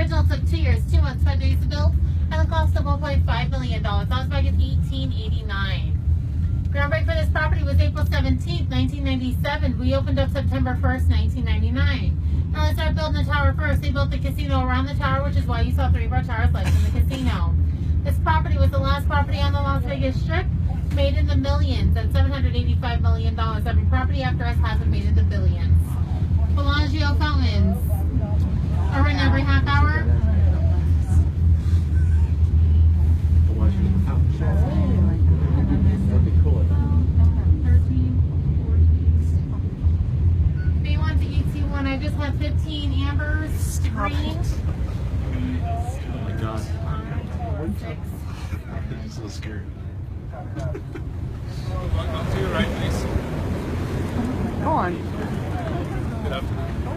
original took 2 years, 2 months, 5 days to build, and the cost of $1.5 million. That was back in 1889. Groundbreak for this property was April 17th, 1997. We opened up September 1st, 1999. Now they started building the tower first. They built the casino around the tower, which is why you saw 3 of our towers lights in the casino. This property was the last property on the Las Vegas Strip, made in the millions at $785 million. Every property after us hasn't made in the billions. Bellagio fountains are in every half hour. B1 to ET1, I just have 15 ambers to green. Oh my god. 6. I'm so scared. Go on to your right, please. Go on. Good afternoon.